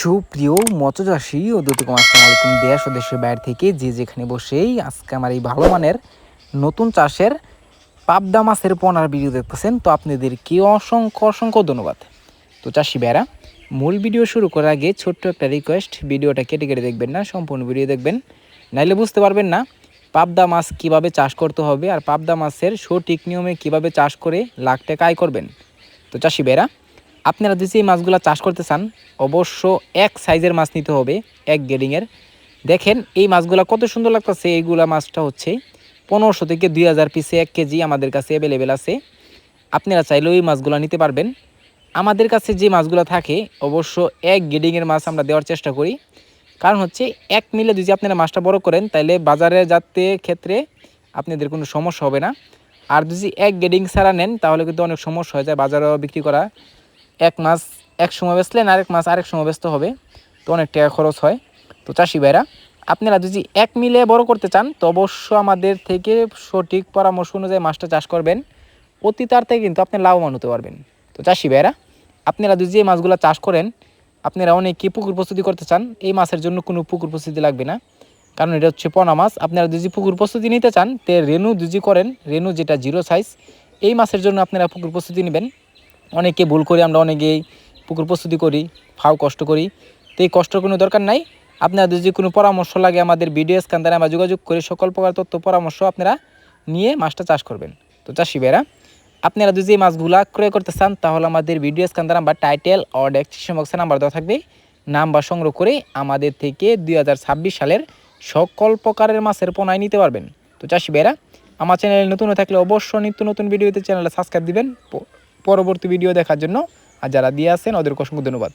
সুপ্রিয় মৎস্যচাষী ও দূতিকম আসসালামু আলাইকুম। দেশ ও দেশের বাইরে থেকে যে যেখানে বসেই আজকে আমার এই ভালো মানের নতুন চাষের পাবদা মাছের পোনার ভিডিও দেখতেছেন, তো আপনাদেরকে অসংখ্য অসংখ্য ধন্যবাদ। তো চাষি ভাইরা, মূল ভিডিও শুরু করার আগে ছোট্ট একটা রিকোয়েস্ট, ভিডিওটা কেটে কেটে দেখবেন না, সম্পূর্ণ ভিডিও দেখবেন, নাইলে বুঝতে পারবেন না পাবদা মাছ কিভাবে চাষ করতে হবে আর পাবদা মাছের সঠিক নিয়মে কিভাবে চাষ করে লাখ টাকা আয় করবেন। তো চাষি ভাইরা, আপনারা যদি এই মাছগুলো চাষ করতে চান অবশ্য এক সাইজের মাছ নিতে হবে, এক গ্রেডিংয়ের। দেখেন এই মাছগুলো কত সুন্দর লাগতেছে। এইগুলা মাছটা হচ্ছে 1500 থেকে 2000 পিসে 1 কেজি আমাদের কাছে অ্যাভেলেবেল আছে। আপনারা চাইলেও এই মাছগুলো নিতে পারবেন। আমাদের কাছে যে মাছগুলো থাকে অবশ্য এক গ্রেডিংয়ের মাছ আমরা দেওয়ার চেষ্টা করি, কারণ হচ্ছে এক মিলে যদি আপনারা মাছটা বড় করেন তাহলে বাজারে যাতে ক্ষেত্রে আপনাদের কোনো সমস্যা হবে না। আর যদি এক গ্রেডিং ছাড়া নেন তাহলে কিন্তু অনেক সমস্যা হয়ে যায় বাজারেও বিক্রি করা। এক মাছ এক সময় বেচলেন, আরেক মাছ আরেক সময় বেচতে হবে, তো অনেক টাকা খরচ হয়। তো চাষি ভাইরা, আপনারা যদি এক মিলে বড় করতে চান তো অবশ্য আমাদের থেকে সঠিক পরামর্শ অনুযায়ী মাছটা চাষ করবেন, অতি তাড়াতাড়ি কিন্তু আপনি লাভবান হতে পারবেন। তো চাষি ভাইরা, আপনারা যদি এই মাছগুলো চাষ করেন, আপনারা অনেকে পুকুর প্রস্তুতি করতে চান, এই মাছের জন্য কোনো পুকুর প্রস্তুতি লাগবে না, কারণ এটা হচ্ছে পোনা মাছ। আপনারা যদি পুকুর প্রস্তুতি নিতে চান তো রেনু যদি করেন, রেনু যেটা 0 সাইজ, এই মাছের জন্য আপনারা পুকুর প্রস্তুতি নেবেন। অনেকে ভুল করি, আমরা অনেকেই পুকুর প্রস্তুতি করি, ফাও কষ্ট করি, তো এই কষ্টের কোনো দরকার নাই। আপনাদের যদি কোনো পরামর্শ লাগে আমাদের ভিডিও স্ক্যানে আমরা যোগাযোগ করে সকল প্রকার তথ্য পরামর্শ আপনারা নিয়ে মাছটা চাষ করবেন। তো চাষি ভাইরা, আপনারা যদি এই মাছগুলা ক্রয় করতে চান তাহলে আমাদের ভিডিও স্ক্যানে নাম্বার, টাইটেল ও ডেসক্রিপশন বক্সে নাম্বার দেওয়া থাকবে, নাম্বার সংগ্রহ করে আমাদের থেকে 2026 সালের সকল প্রকারের মাছের পোনায় নিতে পারবেন। তো চাষি ভাইরা, আমার চ্যানেলে নতুন হয়ে থাকলে অবশ্যই নিত্য নতুন ভিডিওতে চ্যানেলে সাবস্ক্রাইব দিবেন পরবর্তী ভিডিও দেখার জন্য। আর যারা দিয়ে আছেন ওদেরকে অসংখ্য ধন্যবাদ।